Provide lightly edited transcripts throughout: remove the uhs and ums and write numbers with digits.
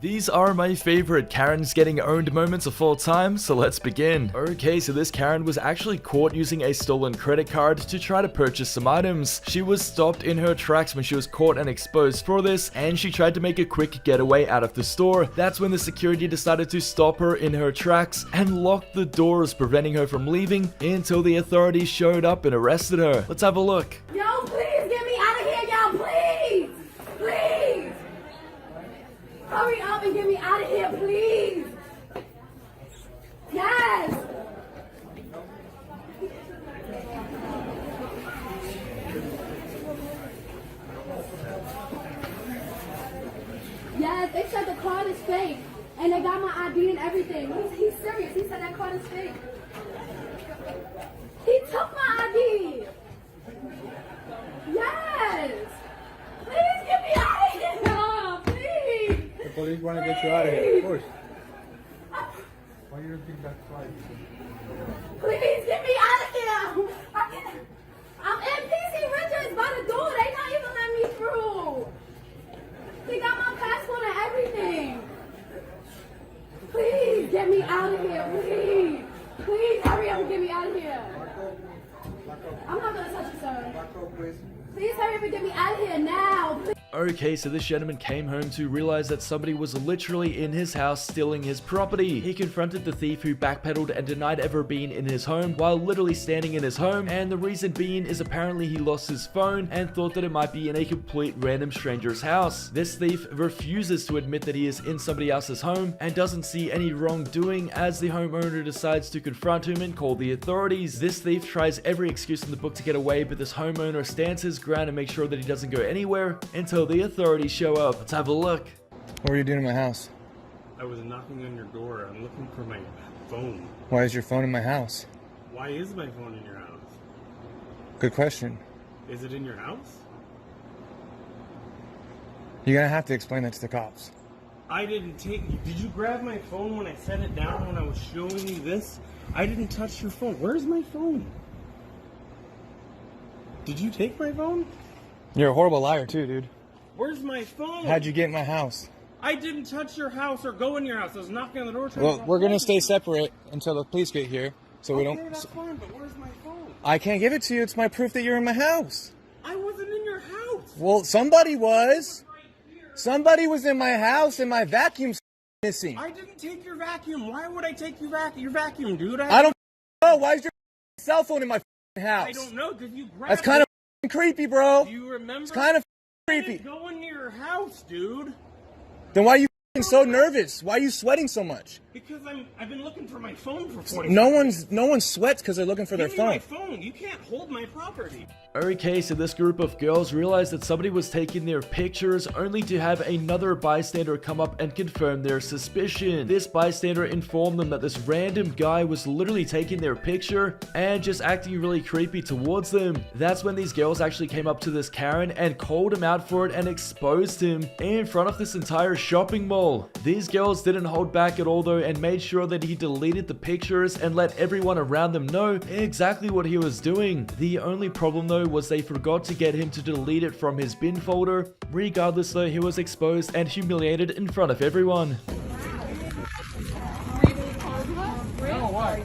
These are my favorite Karen's getting owned moments of all time, so let's begin. Okay, so this Karen was actually caught using a stolen credit card to try to purchase some items. She was stopped in her tracks when she was caught and exposed for this, and she tried to make a quick getaway out of the store. That's when the security decided to stop her in her tracks and lock the doors, preventing her from leaving until the authorities showed up and arrested her. Let's have a look. Yo, please get me out of here, y'all, please! Please! Hurry up and get me out of here, please! Yes! Yes, they said the card is fake. And they got my ID and everything. He's serious. He said that card is fake. He took my ID. Yes. Please get me out of here. Please. The police want to get you out of here, of course. Why do you think that's right? Please get me out of here. I'm in PC Richards by the door. They not even letting me through. They got my passport and everything. Please get me out of here, please. Please hurry up and get me out of here. I'm not gonna touch you, sir. Please hurry up and get me out of here now. Please. Okay, so this gentleman came home to realize that somebody was literally in his house stealing his property. He confronted the thief, who backpedaled and denied ever being in his home while literally standing in his home, and the reason being is apparently he lost his phone and thought that it might be in a complete random stranger's house. This thief refuses to admit that he is in somebody else's home and doesn't see any wrongdoing as the homeowner decides to confront him and call the authorities. This thief tries every excuse in the book to get away, but this homeowner stands his ground and makes sure that he doesn't go anywhere until the authorities show up. Let's have a look. What were you doing in my house? I was knocking on your door. I'm looking for my phone. Why is your phone in my house? Why is my phone in your house? Good question. Is it in your house? You're gonna have to explain that to the cops. I didn't take... Did you grab my phone when I set it down when I was showing you this? I didn't touch your phone. Where's my phone? Did you take my phone? You're a horrible liar too, dude. Where's my phone? How'd you get in my house? I didn't touch your house or go in your house. I was knocking on the door. Well, we're gonna stay separate until the police get here, so we don't... Okay, that's fine, but where's my phone? I can't give it to you. It's my proof that you're in my house. I wasn't in your house. Well, somebody was. Somebody was in my house and my vacuum's missing. I didn't take your vacuum. Why would I take your vacuum, dude? I don't know. Why is your cell phone in my house? I don't know. Did you grab That's kind of creepy, bro. Do you remember? It's kind of creepy. I didn't go into your house, dude. Then why are you so nervous? Why are you sweating so much? Because I've been looking for my phone for 40 No one sweats because they're looking for their Give me phone. my phone. You can't hold my property. Okay, so this group of girls realized that somebody was taking their pictures only to have another bystander come up and confirm their suspicion. This bystander informed them that this random guy was literally taking their picture and just acting really creepy towards them. That's when these girls actually came up to this Karen and called him out for it and exposed him in front of this entire shopping mall. These girls didn't hold back at all though and made sure that he deleted the pictures and let everyone around them know exactly what he was doing. The only problem though was they forgot to get him to delete it from his bin folder. Regardless though, he was exposed and humiliated in front of everyone. Oh, why?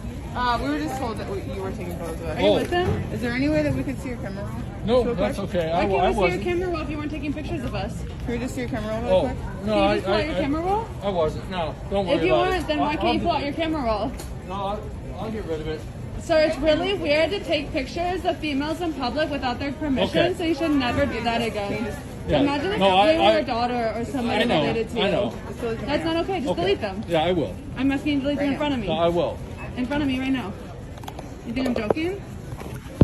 We were just told that you were taking photos of us. Are you with them? Is there any way that we could see your camera roll? No, that's okay. Why I can't we see your wasn't. camera roll if you weren't taking pictures of us? Can we just see your camera roll real Oh, quick? no, Can you just pull out your camera roll? I wasn't. No, don't worry If you about weren't, it. then why can't you pull out do- your camera roll? No, I'll get rid of it. So it's really weird to take pictures of females in public without their permission, Okay. so you should never do that again. Yeah. Imagine if No, you were I- your daughter or somebody I know, related to you. I know. That's not okay. Just Okay. delete them. Yeah, I will. I'm asking you to delete them in front of me. No, I will. In front of me right now. You think I'm joking?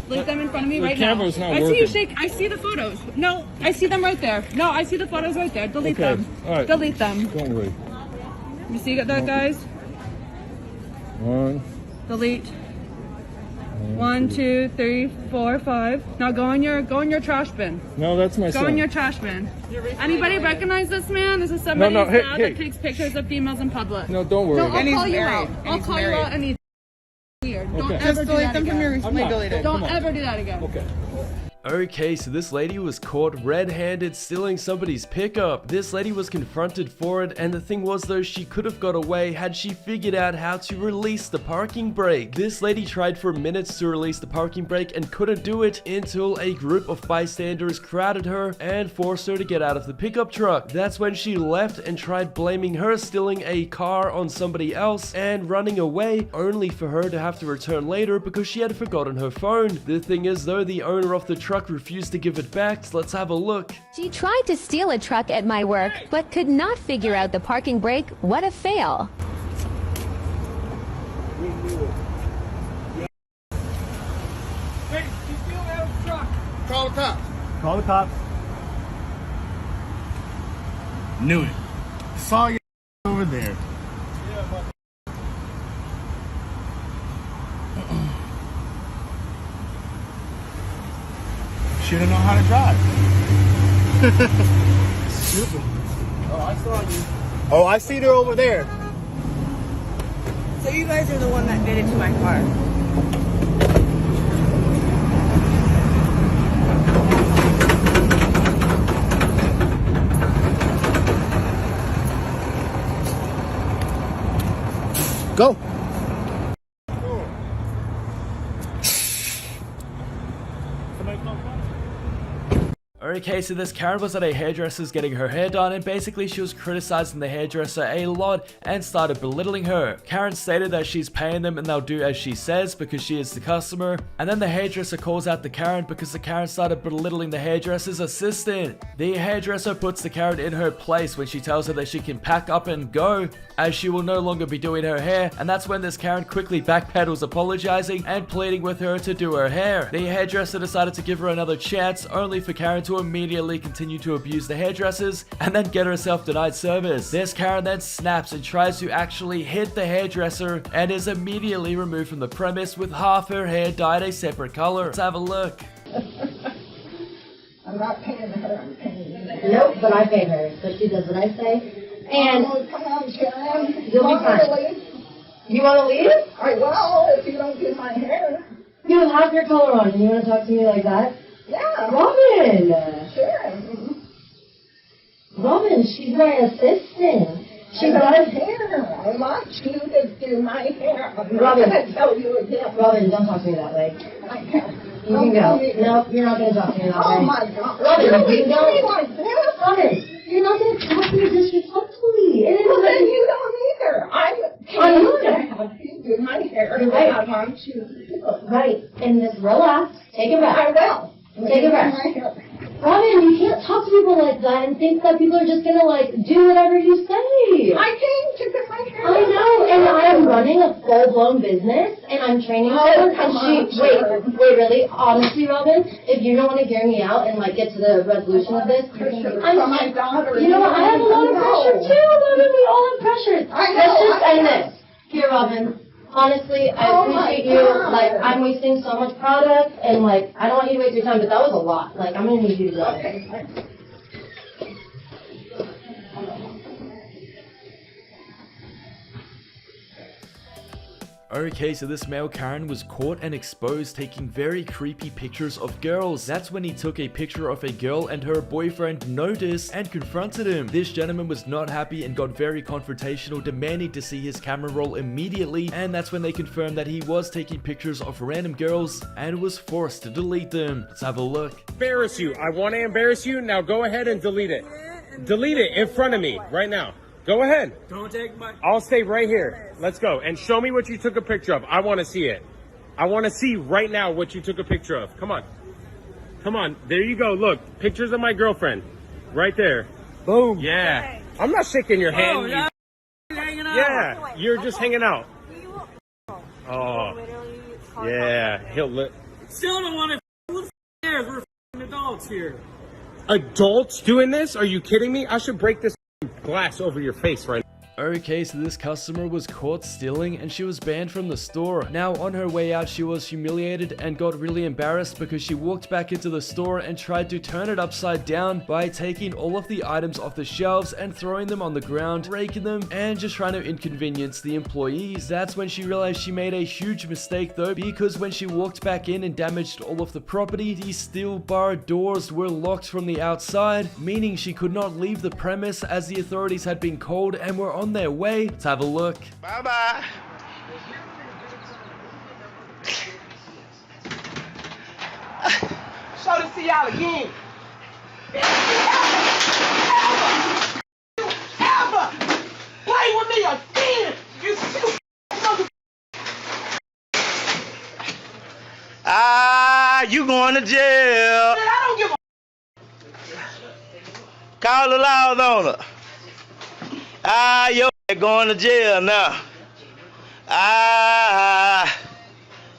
Delete them in front of me The right now. camera's not I see you working. shake. I see the photos. No, I see them right there. No, I see the photos right there. Delete Okay. them. All right. Delete them. Don't worry. You see that, guys? One. Delete. 1, 2, 3, 4, 5. Now go in your trash bin. No, that's my Go son. in your trash bin. Anybody recognize this man? This is somebody No, hey, that hey. takes pictures of females in public. No, don't worry. No, I'll about it. call you married. out. And I'll he's call you married. out and he's weird. Don't Okay. ever Just do delete that them from your again. recently not. deleted. Don't Come on. ever do that again. Okay. Okay, so this lady was caught red-handed stealing somebody's pickup. This lady was confronted for it, and the thing was though, she could have got away had she figured out how to release the parking brake. This lady tried for minutes to release the parking brake and couldn't do it until a group of bystanders crowded her and forced her to get out of the pickup truck. That's when she left and tried blaming her stealing a car on somebody else and running away, only for her to have to return later because she had forgotten her phone. The thing is though, the owner of the truck refused to give it back, so let's have a look. She tried to steal a truck at my work, but could not figure out the parking brake. What a fail. Hey, you still have a truck? Call the cops. Call the cops. Knew it. Saw you over there. Shouldn't know how to drive. Stupid. Oh, I saw you. Oh, I see her over there. So you guys are the one that did it to my car. Go. Okay, so this Karen was at a hairdresser's getting her hair done, and basically she was criticizing the hairdresser a lot and started belittling her. Karen stated that she's paying them and they'll do as she says because she is the customer, and then the hairdresser calls out the Karen because the Karen started belittling the hairdresser's assistant. The hairdresser puts the Karen in her place when she tells her that she can pack up and go, as she will no longer be doing her hair, and that's when this Karen quickly backpedals, apologizing and pleading with her to do her hair. The hairdresser decided to give her another chance, only for Karen to immediately continue to abuse the hairdressers and then get herself denied service. This Karen then snaps and tries to actually hit the hairdresser and is immediately removed from the premise with half her hair dyed a separate color. Let's have a look. I'm not paying her, I'm paying you. Nope, but I pay her, so she does what I say. And Oh, come on, Sharon. You'll be fine. You want to leave? I will if you don't do my hair. You have half your color on, and you want to talk to me like that? Yeah. Robin! Sure. Robin, she's my assistant. She I does don't hair. I want you to do my hair. I'm Robin. not going to tell you again. Robin, don't talk to me that way. I can't. You can go. No, you're not going to talk to me that way. Oh my God. Robin, Really? you don't. You like this? Robin, you're not going to talk to me disrespectfully. It is Well, then like, you don't either. I'm I'm not. paying to have you do my hair. You're right. I want you to do it. right, and just relax. Take a breath. I will. Take a breath. My hair. Robin, you can't talk to people like that and think that people are just gonna do whatever you say. I came to get my hair. I know, and I am running a full-blown business, and I'm training someone, and wait, really, honestly, Robin, if you don't want to hear me out and get to the resolution of this, From my daughter. you know what, I have a lot of pressure too, Robin, we all have pressure. I know, Let's just I end know. this. Here, Robin. Honestly, I Oh my appreciate you. God. I'm wasting so much product, and I don't want you to waste your time, but that was a lot. I'm gonna need you to go. Okay. Okay, so this male Karen was caught and exposed taking very creepy pictures of girls. That's when he took a picture of a girl and her boyfriend noticed and confronted him. This gentleman was not happy and got very confrontational, demanding to see his camera roll immediately, and that's when they confirmed that he was taking pictures of random girls and was forced to delete them. Let's have a look. Embarrass you. I want to embarrass you. Now go ahead and delete it. Delete it in front of me right now. Go ahead. Don't take my... I'll stay right here. Let's go. And show me what you took a picture of. I want to see it. I want to see right now what you took a picture of. Come on. Come on. There you go. Look. Pictures of my girlfriend. Right there. Boom. Yeah. I'm not shaking your hand. Oh, yeah. Hanging out. Yeah. You're just hanging out. Oh. Yeah. He'll Still don't want to... Who the cares? We're adults here. Adults doing this? Are you kidding me? I should break this glass over your face right now. Okay, so this customer was caught stealing and she was banned from the store. Now on her way out, she was humiliated and got really embarrassed because she walked back into the store and tried to turn it upside down by taking all of the items off the shelves and throwing them on the ground, breaking them, and just trying to inconvenience the employees. That's when she realized she made a huge mistake though, because when she walked back in and damaged all of the property, the steel bar doors were locked from the outside, meaning she could not leave the premise as the authorities had been called and were on their way. Let's have a look. Bye-bye. Show to see y'all again. Ever play with me again, you stupid mother. You going to jail. Man, I don't give a. Call the loud owner. You're going to jail now.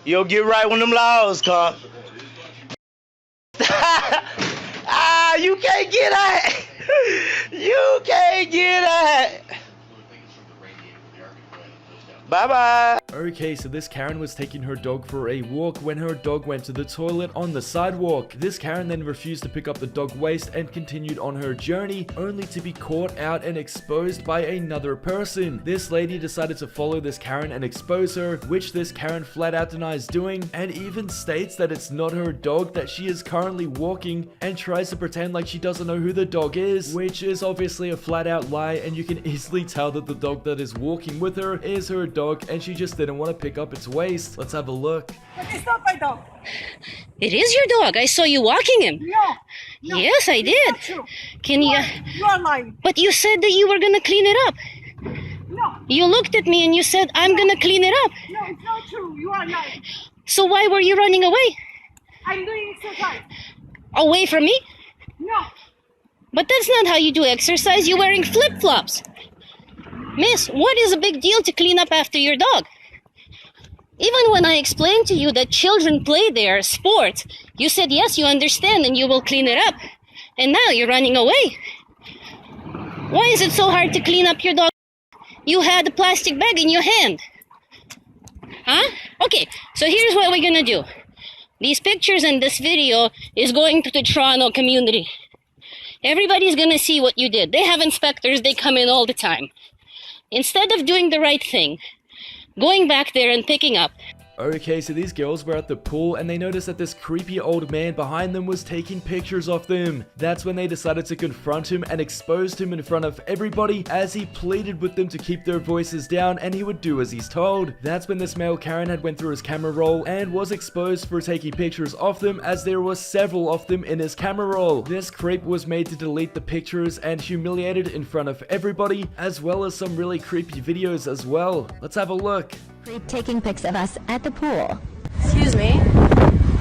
You'll get right when them laws come. You can't get that. You can't get that. Bye-bye. Okay, so this Karen was taking her dog for a walk when her dog went to the toilet on the sidewalk. This Karen then refused to pick up the dog waste and continued on her journey, only to be caught out and exposed by another person. This lady decided to follow this Karen and expose her, which this Karen flat out denies doing, and even states that it's not her dog that she is currently walking, and tries to pretend like she doesn't know who the dog is, which is obviously a flat out lie, and you can easily tell that the dog that is walking with her is her dog, and she just didn't want to pick up its waste. Let's have a look. It's not my dog. It is your dog. I saw you walking him. No. Yes, I did. Not true. Can you? You are lying. But you said that you were gonna clean it up. No. You looked at me and you said, "I'm gonna clean it up." No, it's not true. You are lying. So why were you running away? I'm doing exercise. Away from me? No. But that's not how you do exercise. You're wearing flip-flops. Miss, what is a big deal to clean up after your dog? Even when I explained to you that children play their sport, you said yes, you understand and you will clean it up. And now you're running away. Why is it so hard to clean up your dog? You had a plastic bag in your hand. Huh? Okay, so here's what we're gonna do. These pictures and this video is going to the Toronto community. Everybody's gonna see what you did. They have inspectors, they come in all the time. Instead of doing the right thing, going back there and picking up. Okay, so these girls were at the pool and they noticed that this creepy old man behind them was taking pictures of them. That's when they decided to confront him and exposed him in front of everybody as he pleaded with them to keep their voices down and he would do as he's told. That's when this male Karen had went through his camera roll and was exposed for taking pictures of them, as there were several of them in his camera roll. This creep was made to delete the pictures and humiliated in front of everybody, as well as some really creepy videos as well. Let's have a look. Taking pics of us at the pool. Excuse me.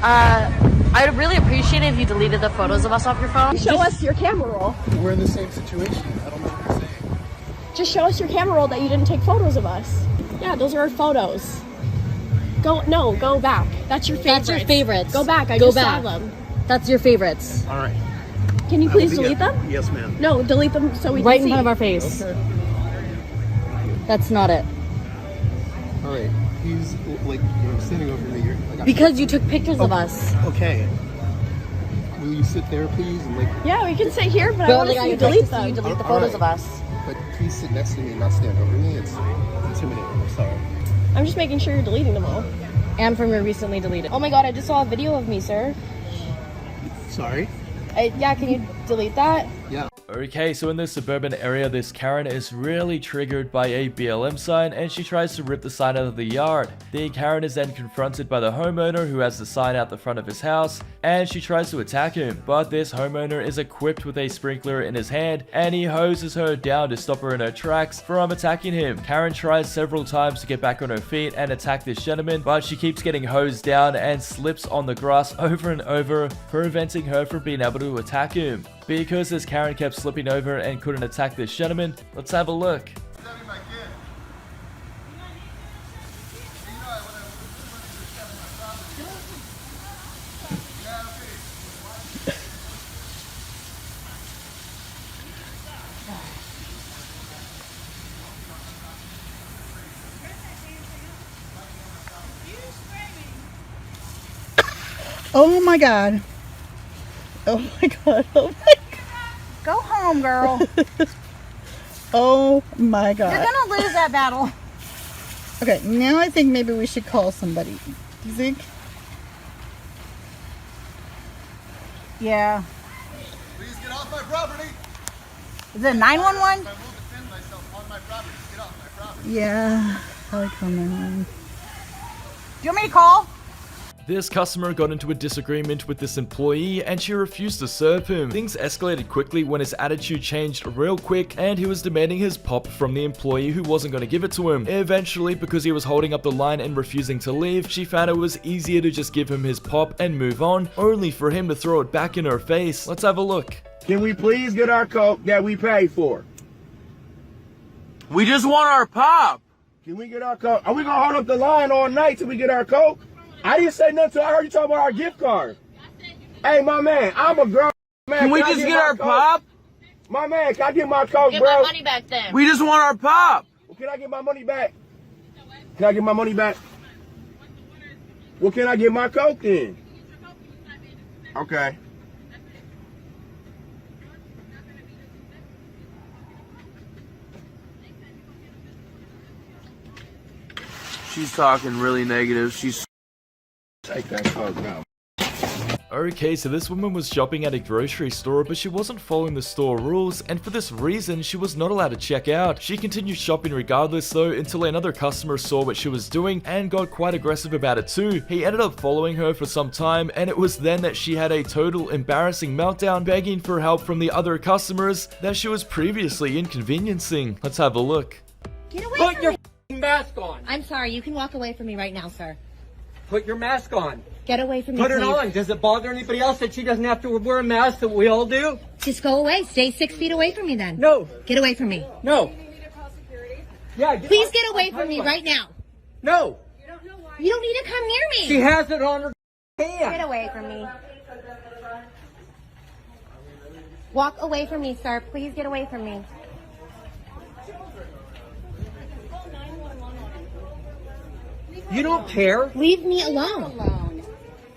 I'd really appreciate it if you deleted the photos of us off your phone. Show us your camera roll. We're in the same situation. I don't know what you're saying. Just show us your camera roll that you didn't take photos of us. Yeah, those are our photos. Go back. That's your favorites. That's your favorites. Go back. I Go just back. saw them. That's your favorites. All right. Can you please delete them? Yes, ma'am. No, delete them so we Right can in see. front of our face. Okay. That's not it. All right. He's like, you're standing over me. Because you took pictures of us. Okay. Will you sit there, please? And like. Yeah, we can sit here, but I want to see you delete them. You delete the All photos right. of us. But please sit next to me and not stand over me. It's intimidating. I'm sorry. I'm just making sure you're deleting them all. And from your recently deleted. Oh my god, I just saw a video of me, sir. Sorry. Yeah, can you delete that? Yeah. Okay, so in this suburban area, this Karen is really triggered by a BLM sign and she tries to rip the sign out of the yard. The Karen is then confronted by the homeowner who has the sign out the front of his house and she tries to attack him, but this homeowner is equipped with a sprinkler in his hand and he hoses her down to stop her in her tracks from attacking him. Karen tries several times to get back on her feet and attack this gentleman, but she keeps getting hosed down and slips on the grass over and over, preventing her from being able to attack him. Because this Karen kept slipping over and couldn't attack this gentleman, let's have a look. Oh my god. Oh my god. Oh my god. Go home, girl. Oh my god. You're gonna lose that battle. Okay, now I think maybe we should call somebody. Do you think? Yeah. Please get off my property. Is it 911? I will defend myself on my property. Get off my property. Yeah. I like call 911. Do you want me to call? This customer got into a disagreement with this employee and she refused to serve him. Things escalated quickly when his attitude changed real quick and he was demanding his pop from the employee who wasn't going to give it to him. Eventually, because he was holding up the line and refusing to leave, she found it was easier to just give him his pop and move on, only for him to throw it back in her face. Let's have a look. Can we please get our Coke that we paid for? We just want our pop. Can we get our Coke? Are we gonna hold up the line all night till we get our Coke? I didn't say nothing. I heard you talking about our gift card. Hey, my man, I'm a grown man. Can we just get our pop? My man, can I get my Coke, Get bro? my money back then. We just want our pop. Well, can I get my money back? Can I get my money back? Well, can I get my Coke then? Okay. She's talking really negative. She's Take that Coke now. Okay, so this woman was shopping at a grocery store, but she wasn't following the store rules, and for this reason, she was not allowed to check out. She continued shopping regardless though, until another customer saw what she was doing and got quite aggressive about it too. He ended up following her for some time, and it was then that she had a total embarrassing meltdown, begging for help from the other customers that she was previously inconveniencing. Let's have a look. Get away put from your me. mask on. I'm sorry, you can walk away from me right now, sir. Put your mask on. Get away from me, Put it please. on. Does it bother anybody else that she doesn't have to wear a mask that we all do? Just go away. Stay 6 feet away from me then. No. Get away from me. No. Yeah. Please get away from me right now. No. You don't need to come near me. She has it on her hand. Get away from me. Walk away from me, sir. Please get away from me. You don't care. Leave me alone.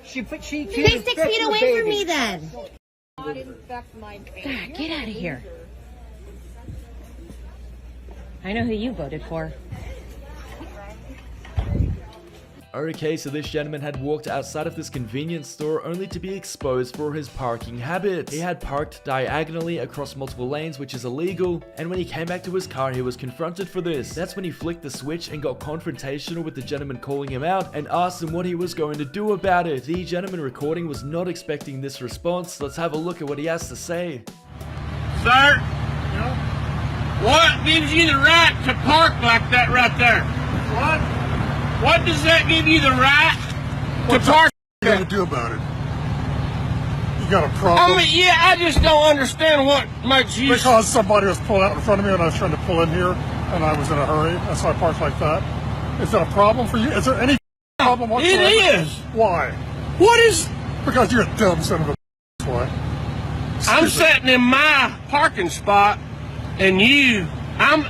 She Stay 6 feet away from me then. God, get out of here. I know who you voted for. Okay, so this gentleman had walked outside of this convenience store only to be exposed for his parking habits. He had parked diagonally across multiple lanes, which is illegal, and when he came back to his car, he was confronted for this. That's when he flicked the switch and got confrontational with the gentleman calling him out and asked him what he was going to do about it. The gentleman recording was not expecting this response. Let's have a look at what he has to say. Sir, what gives you the right to park like that right there? What does that give you the right to park? What are you gonna do about it? You got a problem? I mean, yeah, I just don't understand what makes you... Because somebody was pulling out in front of me and I was trying to pull in here and I was in a hurry, and so I parked like that. Is that a problem for you? Is there any problem whatsoever? It is. Why? What is... Because you're a dumb son of a bitch. Why? I'm sitting in my parking spot and I'm...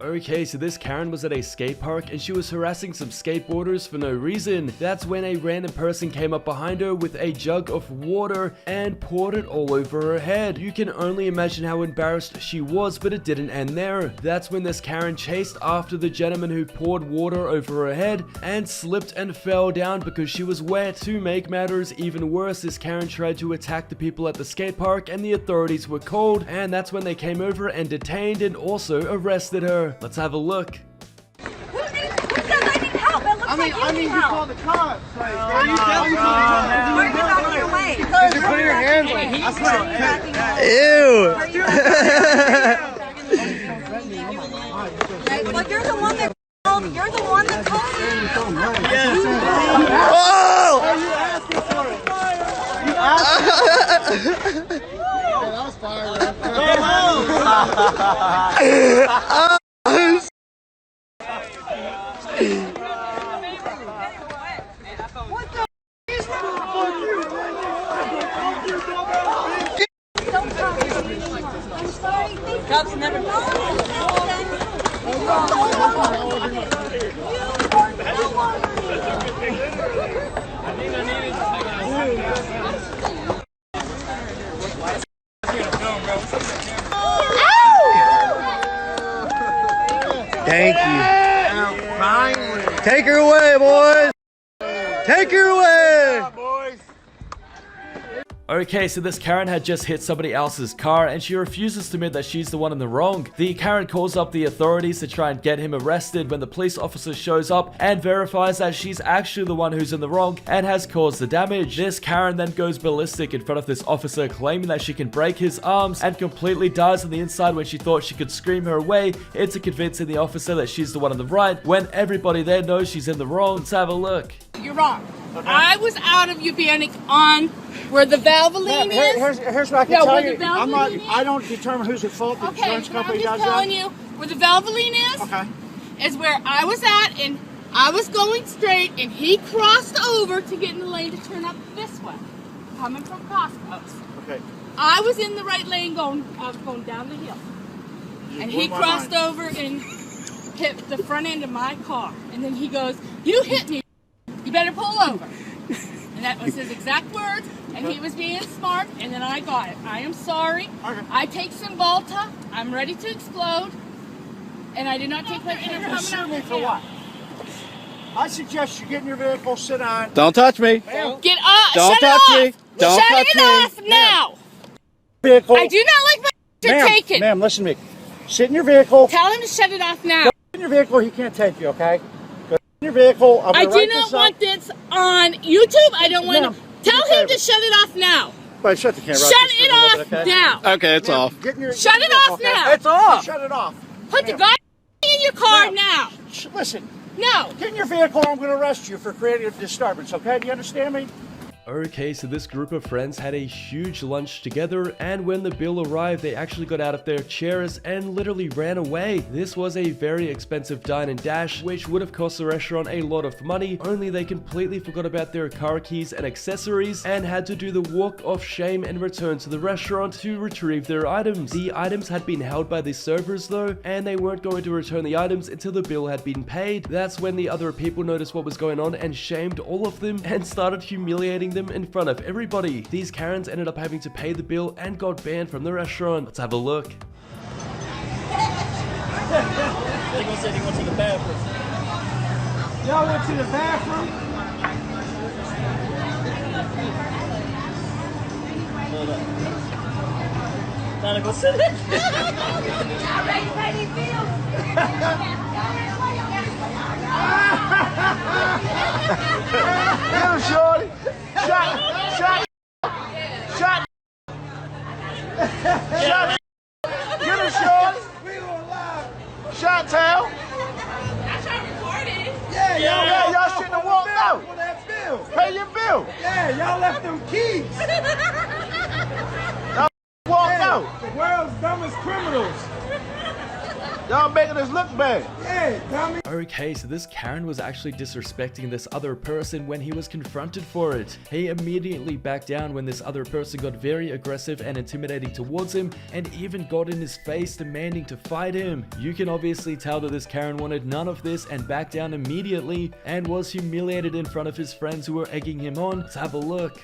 Okay, so this Karen was at a skate park and she was harassing some skateboarders for no reason. That's when a random person came up behind her with a jug of water and poured it all over her head. You can only imagine how embarrassed she was, but it didn't end there. That's when this Karen chased after the gentleman who poured water over her head and slipped and fell down because she was wet. To make matters even worse, this Karen tried to attack the people at the skate park and the authorities were called, and that's when they came over and detained and also arrested her. Let's have a look. Who says I need help? It looks like you need help. call the cops. Like, Why you get out of your way? Because you're putting your hands on me. Well, you're the one that called. You're the one that called me. Yes. Whoa! You asking for it. You asking for it. Yeah, that was fire, man. Cops never. Thank you. Finally. Take her away, boys. Take her away. Okay, so this Karen had just hit somebody else's car and she refuses to admit that she's the one in the wrong. The Karen calls up the authorities to try and get him arrested when the police officer shows up and verifies that she's actually the one who's in the wrong and has caused the damage. This Karen then goes ballistic in front of this officer, claiming that she can break his arms, and completely dies on the inside when she thought she could scream her way into convincing the officer that she's the one in the right when everybody there knows she's in the wrong. Let's have a look. You're wrong. Okay. I was out of Ubanic on where the Valvoline is. Here's what I can tell you. I don't determine who's at fault. The insurance company does that. I'm just telling you where the Valvoline is. Is where I was at, and I was going straight, and he crossed over to get in the lane to turn up this way, coming from Costco's. Okay. I was in the right lane going down the hill, and he crossed over and hit the front end of my car, and then he goes, "You hit me. You better pull over." And that was his exact words, and he was being smart, and then I got it. I am sorry. Okay. I take some Volta. I'm ready to explode, and I did not take my intercom. Sue me for what? I suggest you get in your vehicle, sit down. Don't touch me. Get up. Don't touch me. Don't Shut touch it me. off now. Vehicle. I do not like my taken. Ma'am, listen to me. Sit in your vehicle. Tell him to shut it off now. Go in your vehicle. He can't take you, okay? Your vehicle. I do not want this on YouTube. I don't want to. Tell him to shut it off now. But shut the camera off. Shut it off now. Okay, it's off. Shut it off now. It's off. Shut it off. Put the guy in your car now. Listen. No. Get in your vehicle or I'm going to arrest you for creating a disturbance, okay? Do you understand me? Okay, so this group of friends had a huge lunch together, and when the bill arrived, they actually got out of their chairs and literally ran away. This was a very expensive dine and dash, which would have cost the restaurant a lot of money, only they completely forgot about their car keys and accessories and had to do the walk of shame and return to the restaurant to retrieve their items. The items had been held by the servers though, and they weren't going to return the items until the bill had been paid. That's when the other people noticed what was going on and shamed all of them and started humiliating them in front of everybody. These Karens ended up having to pay the bill and got banned from the restaurant. Let's have a look. They gonna say they went to the bathroom. Y'all went to the bathroom? Hold up. Now to go sit there. Get him, shorty. Shot. Get him, shorty. Shot tail. Yeah, y'all shouldn't have walked out. Pay your bill. Yeah, y'all left them keys. Y'all walked out. The world's dumbest criminals. Y'all making us look bad. Hey, dummy. Okay, so this Karen was actually disrespecting this other person when he was confronted for it. He immediately backed down when this other person got very aggressive and intimidating towards him and even got in his face demanding to fight him. You can obviously tell that this Karen wanted none of this and backed down immediately and was humiliated in front of his friends who were egging him on. Let's have a look.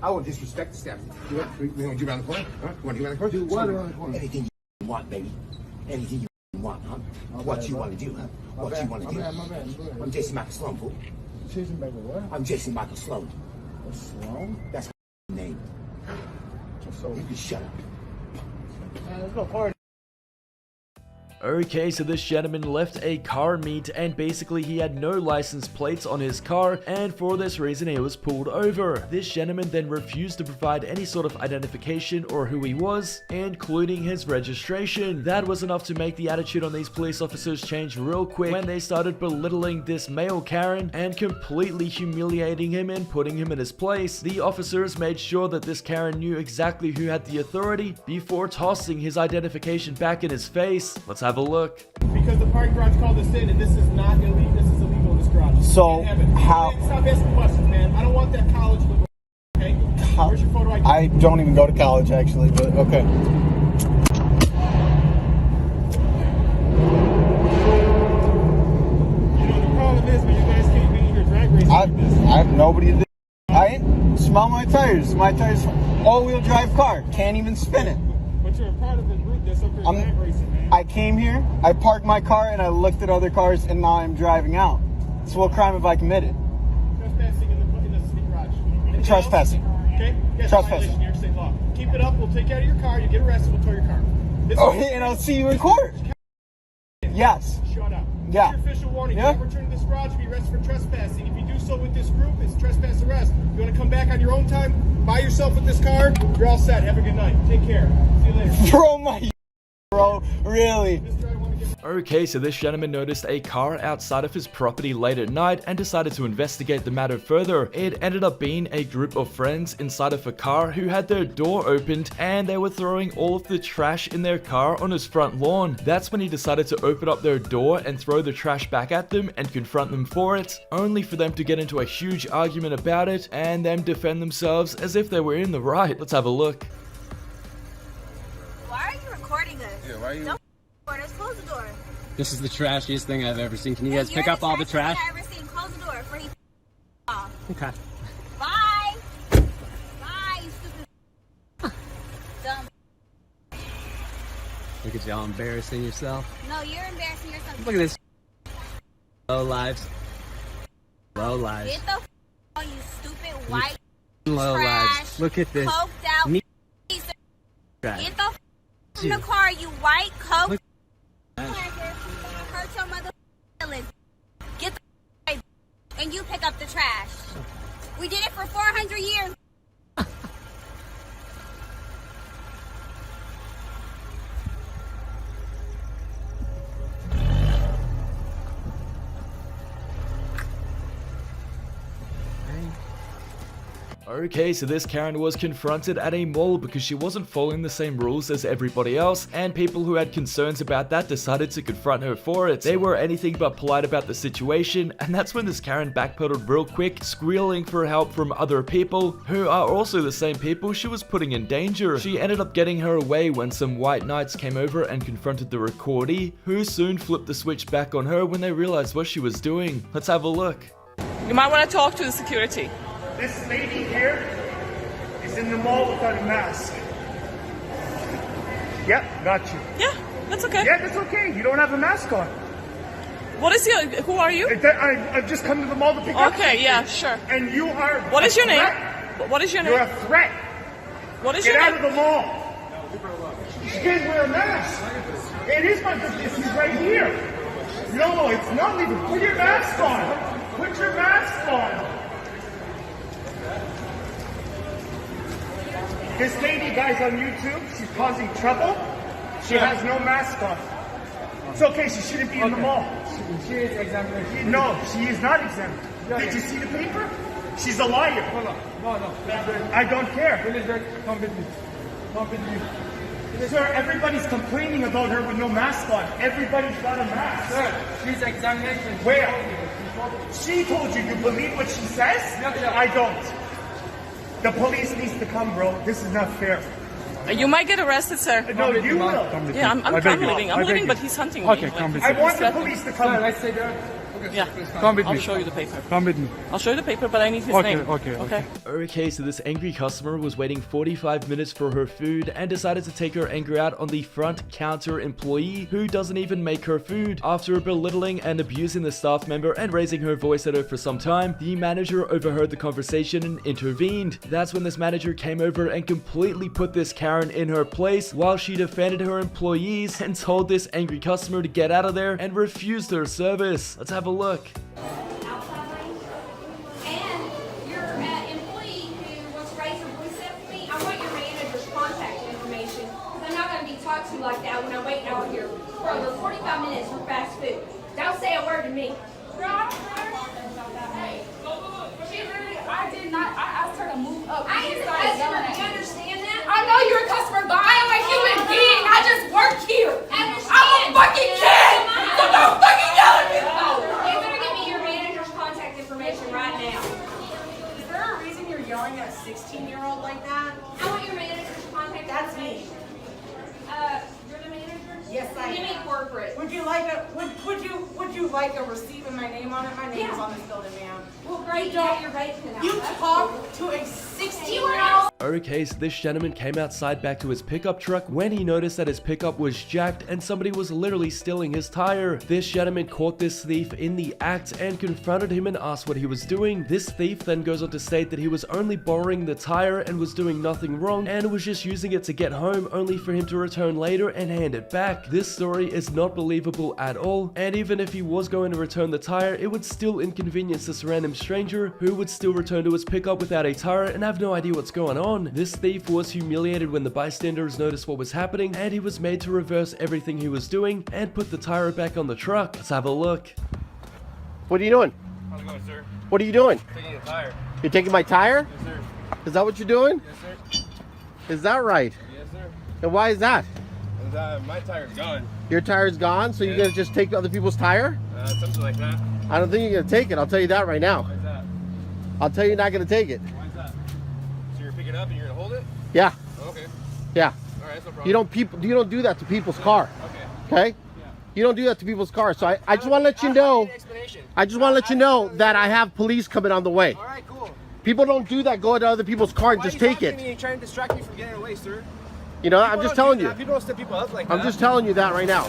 I won't disrespect the staff. You want to do around the corner? Huh? You want to do around the corner? Do what around the corner? Anything you want, baby. Anything you want, huh? What you want to do, huh? What you want to do. I'm Jason Michael Sloan, fool. Jason Michael what? I'm Jason Michael Sloan. Sloan? That's my name. So you can shut up. There's no party. Okay, so this gentleman left a car meet and basically he had no license plates on his car, and for this reason he was pulled over. This gentleman then refused to provide any sort of identification or who he was, including his registration. That was enough to make the attitude on these police officers change real quick when they started belittling this male Karen and completely humiliating him and putting him in his place. The officers made sure that this Karen knew exactly who had the authority before tossing his identification back in his face. Let's have a look. Because the parking garage called us in, and this is not illegal. This is illegal in this garage. So how? Stop asking questions, man. I don't want that college look. Okay. Where's your photo ID? I don't even go to college actually, but okay. You know the problem is when you guys can't be in your drag racing. I have nobody to do. I smell my tires. My tires, all-wheel drive car, can't even spin it. But you're a part of the group that's up here drag racing, man. I came here, I parked my car, and I looked at other cars, and now I'm driving out. So what crime have I committed? Trespassing in the city garage. Anything Trespassing. else? Okay? Yes, Trespassing. violation of New York State law. Keep it up. We'll take you out of your car. You get arrested. We'll tow your car. And I'll see you in court. Yes. Shut up. Yeah. It's your official warning. Yeah. If you ever return to this garage, you'll be arrested for trespassing. If you do so with this group, it's trespass arrest. If you want to come back on your own time, by yourself with this car, you're all set. Have a good night. Take care. See you later. Bro, bro, really? Okay, so this gentleman noticed a car outside of his property late at night and decided to investigate the matter further. It ended up being a group of friends inside of a car who had their door opened and they were throwing all of the trash in their car on his front lawn. That's when he decided to open up their door and throw the trash back at them and confront them for it, only for them to get into a huge argument about it and them defend themselves as if they were in the right. Let's have a look. Why are you recording us? Yeah, why are you? Don't record us. Close the door. This is the trashiest thing I've ever seen. Can you guys pick up all the trash? I've ever seen. Close the door before he off. Okay. Bye. Bye, you stupid. Dumb. Look at y'all embarrassing yourself. No, you're embarrassing yourself. Look at this. Low lives. Low lives. Get the you stupid white Low trash. lives. Look at this. Coked out piece of Trash. Get the from the car, you white coke. Look. Hurt your mother feelings. Get the and you pick up the trash. We did it for 400 years. Okay, so this Karen was confronted at a mall because she wasn't following the same rules as everybody else, and people who had concerns about that decided to confront her for it. They were anything but polite about the situation, and that's when this Karen backpedaled real quick, squealing for help from other people, who are also the same people she was putting in danger. She ended up getting her away when some white knights came over and confronted the recordee, who soon flipped the switch back on her when they realized what she was doing. Let's have a look. You might want to talk to the security. This lady here is in the mall without a mask. Yep, got you. Yeah, that's okay. Yeah, that's okay. You don't have a mask on. What is your, who are you? I've just come to the mall to pick up. Okay, yeah, sure. And you are What is your name? threat. What is your name? You're a threat. What is Get your out name? of the mall. You can't wear a mask. It is my business. He's right here. No, it's not legal. Put your mask on. Put your mask on. This lady, guys, on YouTube, she's causing trouble. She has no mask on. It's okay, she shouldn't be in the mall. She is exempt. No, she is not exempt. Did you see the paper? She's a liar. Hold on. No. I don't care. Come with me. Come with me. Sir, everybody's complaining about her with no mask on. Everybody's got a mask. Sir, she's examination. Where? She told you. You believe what she says? Yeah. I don't. The police needs to come, bro. This is not fair. You might get arrested, sir. No, you will. Yeah, I'm leaving. I'm leaving, but he's hunting me. Okay, come with me. I want the police to come. Sir, let's say there. Yeah. Come with me. I'll show you the paper. Come with me. I'll show you the paper, but I need his Okay, name. okay. Okay, so this angry customer was waiting 45 minutes for her food and decided to take her anger out on the front counter employee who doesn't even make her food. After belittling and abusing the staff member and raising her voice at her for some time, the manager overheard the conversation and intervened. That's when this manager came over and completely put this Karen in her place while she defended her employees and told this angry customer to get out of there and refused her service. Let's have a look. Like that when I'm waiting out here for over 45 minutes for fast food. Don't say a word to me. I did not. I asked her to move up. I am a customer. Do you understand that? I know you're a customer, but I am a human being. I just work here. I'm a fucking kid. So don't fucking yell at me. You better give me your manager's contact information right now. Is there a reason you're yelling at a 16-year-old like that? I want your manager's contact. That's me. You're the manager? Yes, I am. Give me corporate. Would you like a receipt with my name on it? My name is on this building, ma'am. Well, great. You don't. You're right. You talk to a 16-year-old. Okay, so this gentleman came outside back to his pickup truck when he noticed that his pickup was jacked and somebody was literally stealing his tire. This gentleman caught this thief in the act and confronted him and asked what he was doing. This thief then goes on to state that he was only borrowing the tire and was doing nothing wrong and was just using it to get home, only for him to return later and hand it back. This story is not believable at all, and even if he was going to return the tire, it would still inconvenience this random stranger who would still return to his pickup without a tire and have no idea what's going on. This thief was humiliated when the bystanders noticed what was happening, and he was made to reverse everything he was doing and put the tire back on the truck. Let's have a look. What are you doing? How's it going, sir? What are you doing? Taking a tire. You're taking my tire? Yes, sir. Is that what you're doing? Yes, sir. Is that right? Yes, sir. And why is that? My tire's gone. Your tire's gone, so you're gonna just take other people's tire? Something like that. I don't think you're gonna take it. I'll tell you that right now. Why is that? I'll tell you you're not gonna take it. Why is that? So you're picking it up and you're gonna hold it? Yeah. Oh, okay. Yeah. All right, that's no problem. You don't do that to people's car. Okay. Okay? Yeah. You don't do that to people's cars. So I just want to let you know. I just want to let you know that I have police coming on the way. All right, cool. People don't do that. Go into other people's car and just take it. You're trying to distract me from getting away, sir. You know, I'm just telling you. People don't step people up like that. I'm just telling you that right now.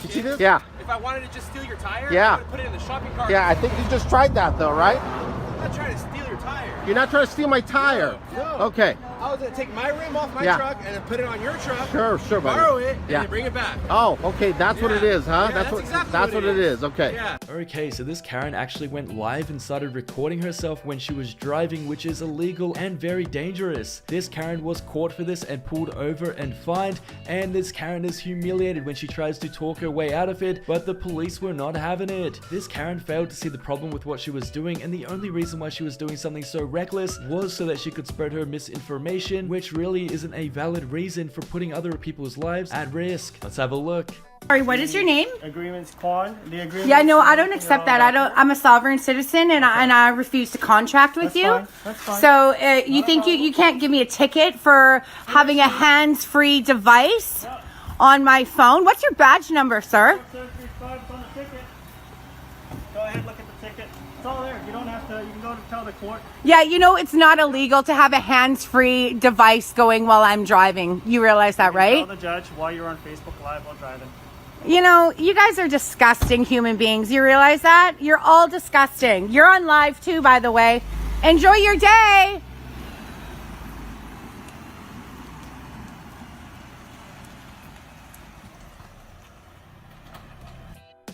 You see this? Yeah. If I wanted to just steal your tire, Yeah. I would put it in the shopping cart. Yeah, I think you just tried that though, right? I'm not trying to steal your tire. You're not trying to steal my tire. No. Okay. I was gonna take my rim off my truck and then put it on your truck. Sure, buddy. Borrow it and then bring it back. Oh, okay. That's what it is, huh? Yeah, that's what it is. Okay. Yeah. Okay, so this Karen actually went live and started recording herself when she was driving, which is illegal and very dangerous. This Karen was caught for this and pulled over and fined, and this Karen is humiliated when she tries to talk her way out of it, but the police were not having it. This Karen failed to see the problem with what she was doing, and the only reason why she was doing something so reckless was so that she could spread her misinformation, which really isn't a valid reason for putting other people's lives at risk. Let's have a look. Sorry, what is your name? Agreements Quan. The agreement. Yeah, no, I don't accept that. I'm a sovereign citizen, and I refuse to contract with you. Fine. That's fine. So you think you can't give me a ticket for having a hands-free device on my phone? What's your badge number, sir? 735 on the ticket. Go ahead, look at the ticket. It's all there. You don't have to. You can go to tell the court. Yeah, you know it's not illegal to have a hands-free device going while I'm driving. You realize that, right? Tell the judge while you're on Facebook Live while driving. You know, you guys are disgusting human beings. You realize that? You're all disgusting. You're on live too, by the way. Enjoy your day.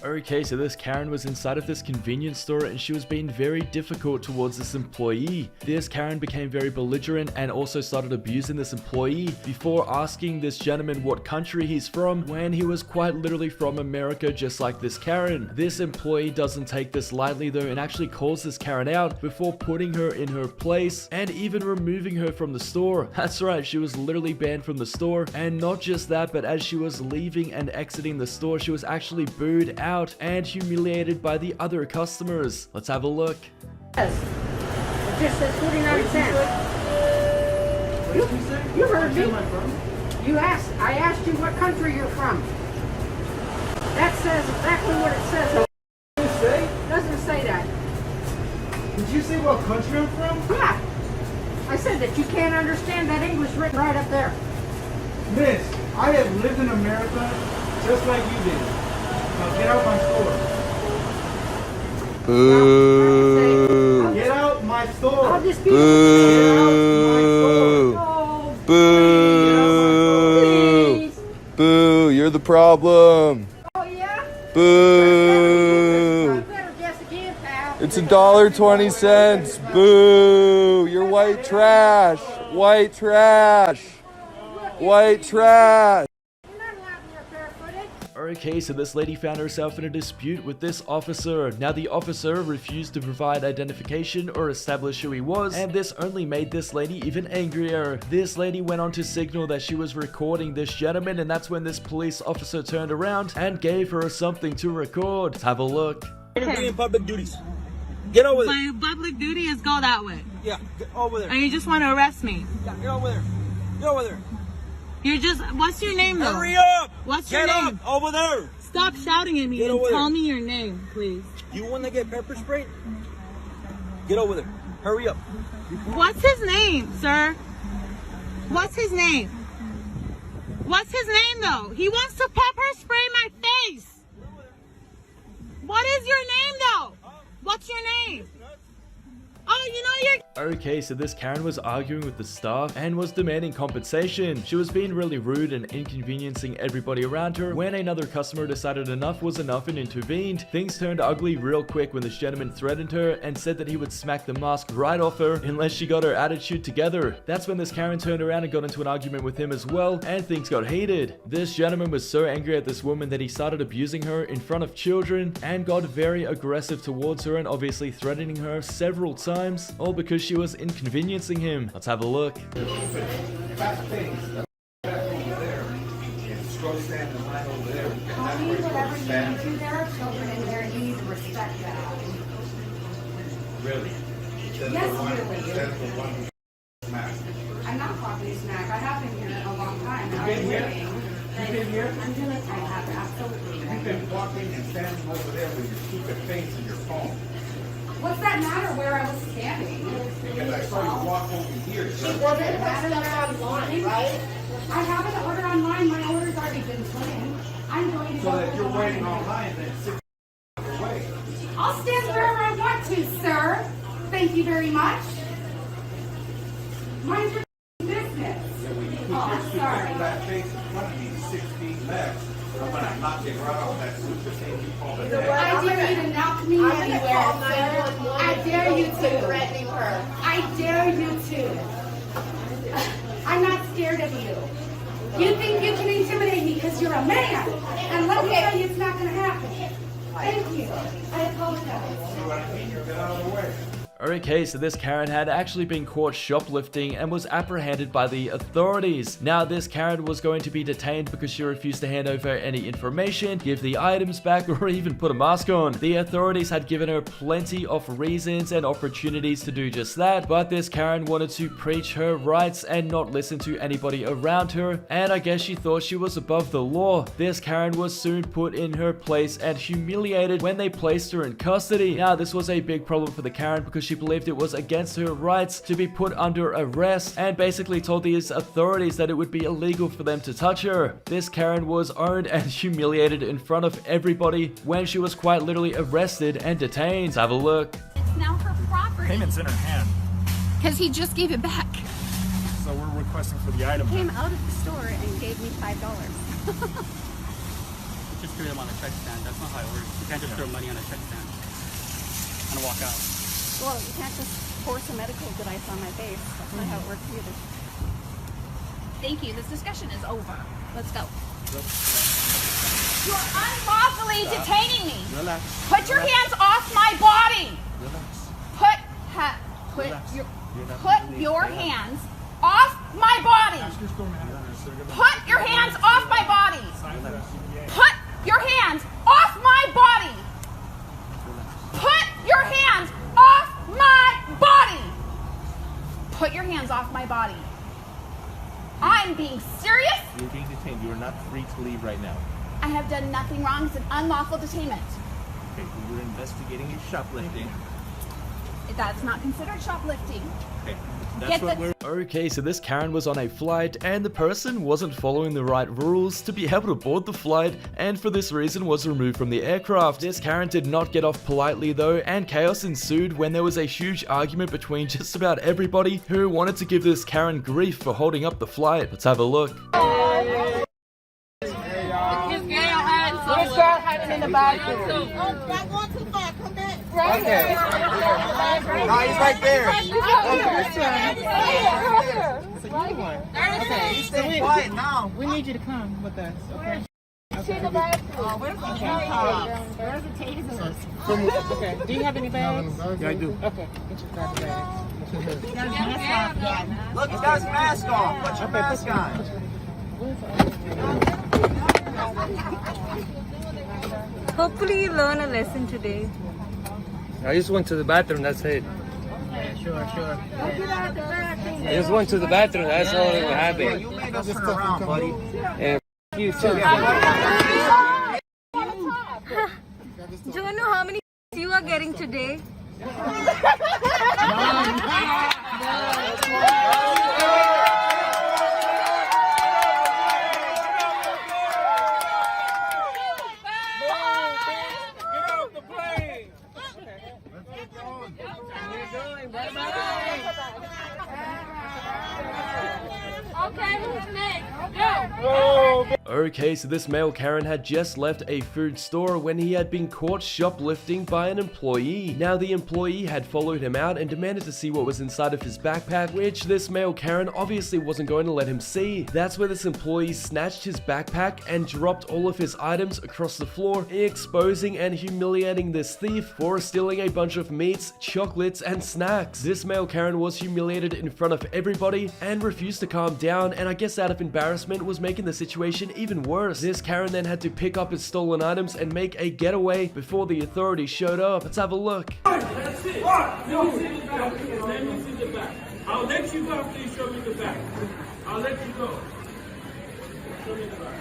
Okay, so this Karen was inside of this convenience store and she was being very difficult towards this employee. This Karen became very belligerent and also started abusing this employee before asking this gentleman what country he's from when he was quite literally from America, just like this Karen. This employee doesn't take this lightly though and actually calls this Karen out before putting her in her place and even removing her from the store. That's right, she was literally banned from the store, and not just that, but as she was leaving and exiting the store, she was actually booed out and humiliated by the other customers. Let's have a look. Yes. It just says 49 cents. You heard me. I asked you what country you're from. That says exactly what it says. It doesn't say that. Did you say what country I'm from? Yeah. I said that you can't understand that English written right up there. Miss, I have lived in America just like you did. Now get out my store. Boo. Get out my store. I'll just be Boo. Boo. Boo. You're the problem. Oh yeah? Boo. Better guess again, pal. It's $1.20. Boo. You're white trash. White trash. White trash. Okay, so this lady found herself in a dispute with this officer. Now the officer refused to provide identification or establish who he was, and this only made this lady even angrier. This lady went on to signal that she was recording this gentleman, and that's when this police officer turned around and gave her something to record. Let's have a look. Okay. Public duties. Get over there. My public duty is go that way. Yeah, get over there. And you just want to arrest me. Yeah, get over there. Get over there. You're just, what's your name though? Hurry up! What's your get name? Up, over there. Stop shouting at me and tell me your name, please. You want to get pepper sprayed? Get over there. Hurry up. What's his name, sir? What's his name? What's his name though? He wants to pepper spray my face. What is your name though? What's your name? Oh, you know you're... Okay, so this Karen was arguing with the staff and was demanding compensation. She was being really rude and inconveniencing everybody around her when another customer decided enough was enough and intervened. Things turned ugly real quick when this gentleman threatened her and said that he would smack the mask right off her unless she got her attitude together. That's when this Karen turned around and got into an argument with him as well, and things got heated. This gentleman was so angry at this woman that he started abusing her in front of children and got very aggressive towards her and obviously threatening her several times, all because she was inconveniencing him. Let's have a look. Really? Yes, really. I'm not talking smack. I have been here a long time. You've been here? You've been here? I'm gonna. I have, absolutely. You've been walking and standing over there with your stupid face and your phone. What's that matter where I was standing? Because I saw you walk over here. She wasn't online, right? I have an order online. My order's already been put in. I'm going to so that you're waiting online then 6 away. I'll stand wherever I want to, sir. Thank you very much. Mind your business. Oh, sorry. That face in front of me 6 feet left. I'm going to knock it right off that stupid thing you call it. I dare you to knock me anywhere, sir. I dare you to. Threatening her. I dare you to. I'm not scared of you. You think you can intimidate me because you're a man. And let me tell you, it's not going to happen. Thank you. I apologize. Get out of the way. Okay, so this Karen had actually been caught shoplifting and was apprehended by the authorities. Now, this Karen was going to be detained because she refused to hand over any information, give the items back, or even put a mask on. The authorities had given her plenty of reasons and opportunities to do just that, but this Karen wanted to preach her rights and not listen to anybody around her, and I guess she thought she was above the law. This Karen was soon put in her place and humiliated when they placed her in custody. Now, this was a big problem for the Karen because she believed it was against her rights to be put under arrest and basically told these authorities that it would be illegal for them to touch her. This Karen was owned and humiliated in front of everybody when she was quite literally arrested and detained. Let's have a look. It's now her property. Payment's in her hand. Because he just gave it back. So we're requesting for the item. He came out of the store and gave me $5. Just threw them on a check stand. That's not how it works. You can't just throw money on a check stand and walk out. Well, you can't just force a medical device on my face. That's not how it works either. Thank you. This discussion is over. Let's go. You're unlawfully detaining me. Relax. Put your hands off my body. Relax. Put your hands off my body. Put your hands off my body. Put your hands off my body. Put your hands off my body. Put your hands off my body. I'm being serious. You're being detained. You are not free to leave right now. I have done nothing wrong. It's an unlawful detainment. Okay, we're investigating your shoplifting. That's not considered shoplifting. Okay, that's what we're... Okay, so this Karen was on a flight and the person wasn't following the right rules to be able to board the flight and for this reason was removed from the aircraft. This Karen did not get off politely though and chaos ensued when there was a huge argument between just about everybody who wanted to give this Karen grief for holding up the flight. Let's have a look. Let's start hiding in the bathroom. Not going too far. Come back. Right there. No, he's right there. Okay, stay quiet now. We need you to come with us, okay? Where's the taser? Okay. Do you have any bags? Yeah, I do. Okay. Get your grab bag. Look, he's got his mask on. Put your mask on. Hopefully you learn a lesson today. I just went to the bathroom, that's it. Yeah, sure. I just went to the bathroom, that's all that happened. You made us turn around, buddy. And you too. Do you know how many you are getting today? Okay, so this male Karen had just left a food store when he had been caught shoplifting by an employee. Now, the employee had followed him out and demanded to see what was inside of his backpack, which this male Karen obviously wasn't going to let him see. That's where this employee snatched his backpack and dropped all of his items across the floor, exposing and humiliating this thief for stealing a bunch of meats, chocolates, and snacks. This male Karen was humiliated in front of everybody and refused to calm down, and I guess out of embarrassment was making the situation even worse. This Karen then had to pick up his stolen items and make a getaway before the authorities showed up. Let's have a look. That's it. Let me see the back. I'll let you go after you show me the back. I'll let you go. Show me the back.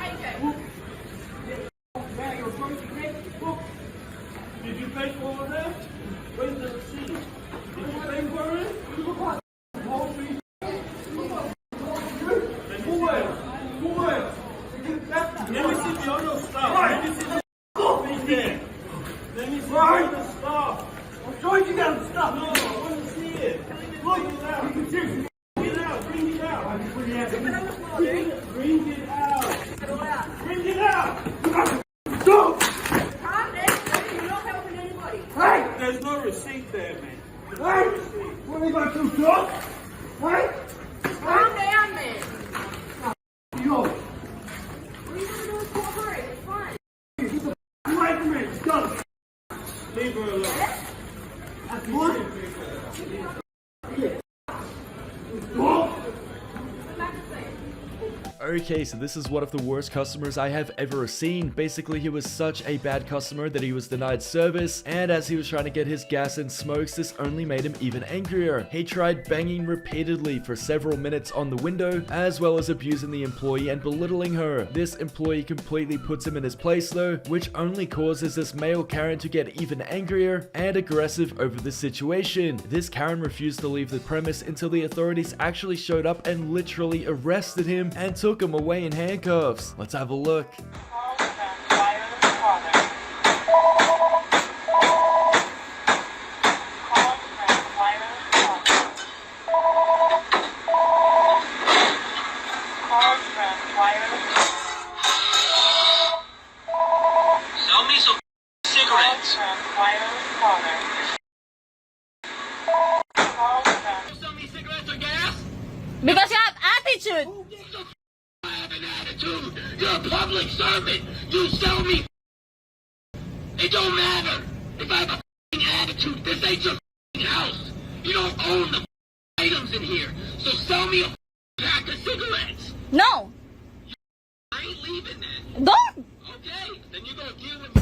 Did you pay for all of that? Where's the receipt? Did you pay for it? Who else? Who else? Let me see the other stuff. Let me see the stuff. Let me see the other stuff. I'm showing you guys the stuff. No, I want to see it. Look it out. Bring it out. Bring it out. Bring it out. Bring it out. Go. You're not helping anybody. Hey! There's no receipt there, man. Hey! What are you going to do, dog? Hey! Calm down, man. Yo. What are you going to do with cooperate? It's fine. Right, man. It's done. Leave her alone. That's one. Okay, so this is one of the worst customers I have ever seen. Basically, he was such a bad customer that he was denied service, and as he was trying to get his gas and smokes, this only made him even angrier. He tried banging repeatedly for several minutes on the window, as well as abusing the employee and belittling her. This employee completely puts him in his place though, which only causes this male Karen to get even angrier and aggressive over the situation. This Karen refused to leave the premise until the authorities actually showed up and literally arrested him and took him away in handcuffs. Let's have a look. Sell me some cigarettes. Sell me cigarettes or gas? Because you have attitude. I have an attitude. You're a public servant. You sell me. It don't matter if I have a attitude. This ain't your house. You don't own the items in here. So sell me a pack of cigarettes. No. I ain't leaving then. Don't. Okay, then you're gonna deal with me.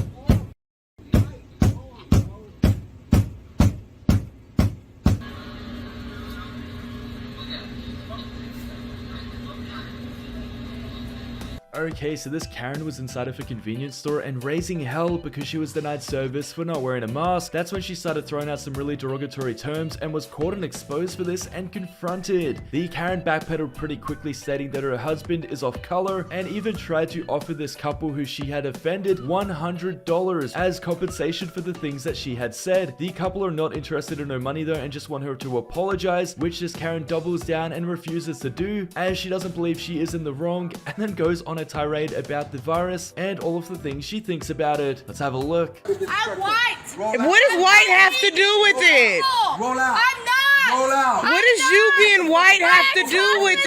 Okay, so this Karen was inside of a convenience store and raising hell because she was denied service for not wearing a mask. That's when she started throwing out some really derogatory terms and was caught and exposed for this and confronted. The Karen backpedaled pretty quickly, stating that her husband is off color, and even tried to offer this couple who she had offended $100 as compensation for the things that she had said. The couple are not interested in her money though and just want her to apologize, which this Karen doubles down and refuses to do, as she doesn't believe she is in the wrong, and then goes on a tirade about the virus and all of the things she thinks about it. Let's have a look. I'm white. What does white have to do with it? Roll out. I'm not. Roll out. What does you being white have to do with it?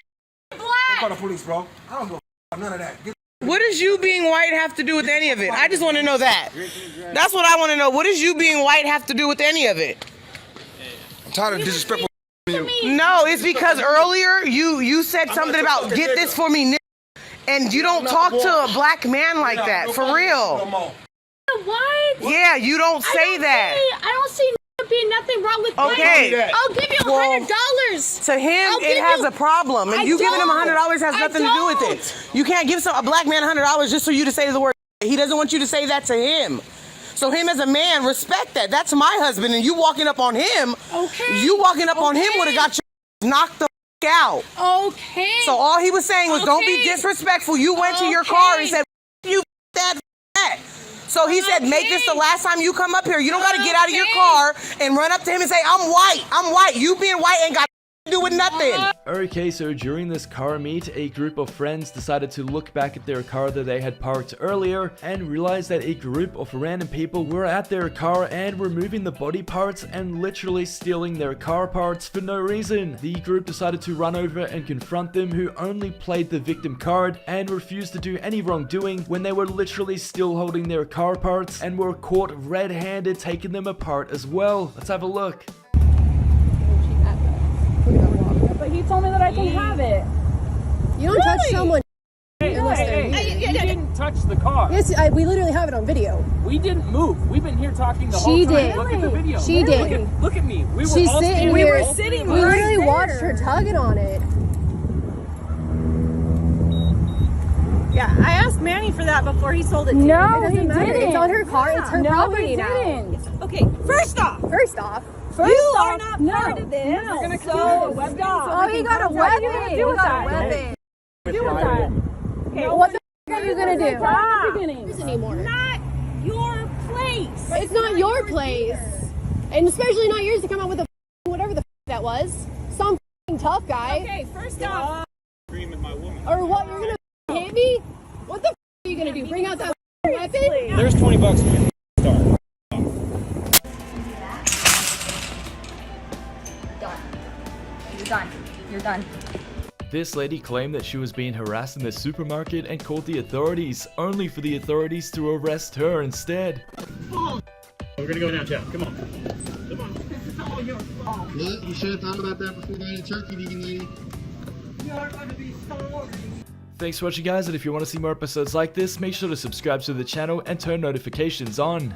Black. Call the police, bro. I don't give a none of that. What does you being white have to do with any of it? I just want to know that. That's what I want to know. What does you being white have to do with any of it? I'm tired of disrespectful. No, it's because earlier you said something about get this for me. And you don't talk to a black man like that, for real. What? Yeah, you don't say that. I don't see being nothing wrong with black. Okay. I'll give you $100. To him, it has a problem. And you giving him $100 has nothing to do with it. You can't give a black man $100 just for you to say the word. He doesn't want you to say that to him. So him as a man, respect that. That's my husband, and you walking up on him. Okay. You walking up on him would have got you knocked the out. Okay. So all he was saying was, don't be disrespectful. You went to your car and said, you that. So he said, make this the last time you come up here. You don't got to get out of your car and run up to him and say, I'm white. You being white ain't got do with nothing. Okay, so during this car meet, a group of friends decided to look back at their car that they had parked earlier and realized that a group of random people were at their car and were moving the body parts and literally stealing their car parts for no reason. The group decided to run over and confront them, who only played the victim card and refused to do any wrongdoing when they were literally still holding their car parts and were caught red-handed taking them apart as well. Let's have a look. But he told me that I can have it. You don't touch someone. Hey, you didn't touch the car. Yes, we literally have it on video. We didn't move. We've been here talking the whole She time. did. Look at the video. She did. Look at me. We were She's all sitting standing here. there. We literally watched her tugging on it. Yeah, I asked Manny for that before he sold it to No, you. he didn't. It's on her car. It's her property now. Okay, first off, you are not part of this. No. You're gonna stop. Oh, he got a weapon. What are you gonna do with that? Do with that? Okay, what the f are you gonna do? It's anymore. Not your place. It's not your place, and especially not yours to come out with a whatever the that was. Some tough guy. Okay, first off. Or what? You're gonna hit me? What the are you gonna do? Bring out that weapon? There's $20 for me. Start. You're done. You're done. This lady claimed that she was being harassed in the supermarket and called the authorities, only for the authorities to arrest her instead. We're gonna go now, Jeff. Come on. Look, you should have thought about that before going to turkey, vegan lady. You're gonna be sorry. Thanks for watching, guys, and if you want to see more episodes like this, make sure to subscribe to the channel and turn notifications on.